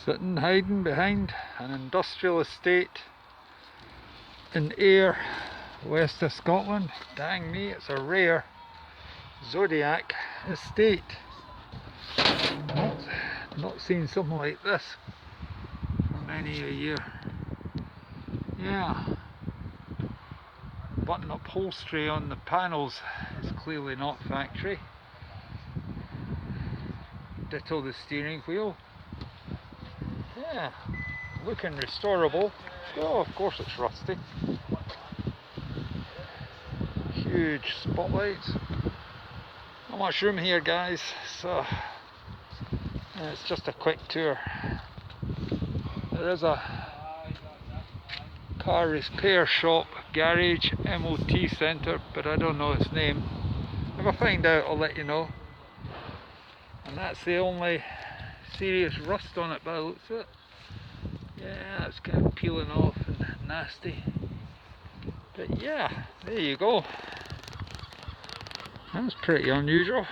Sitting hiding behind an industrial estate in Ayr, west of Scotland. Dang me, it's a rare Zodiac Estate. Not seen something like this for many a year. Yeah, button upholstery on the panels is clearly not factory. Ditto the steering wheel. Yeah, looking restorable. Oh, of course it's rusty. Huge spotlights. Not much room here, guys, so it's just a quick tour. There is a car repair shop, garage, MOT centre, but I don't know its name. If I find out, I'll let you know. And that's the only serious rust on it by the looks of it. Yeah, it's kind of peeling off and nasty. But yeah, there you go. That's pretty unusual.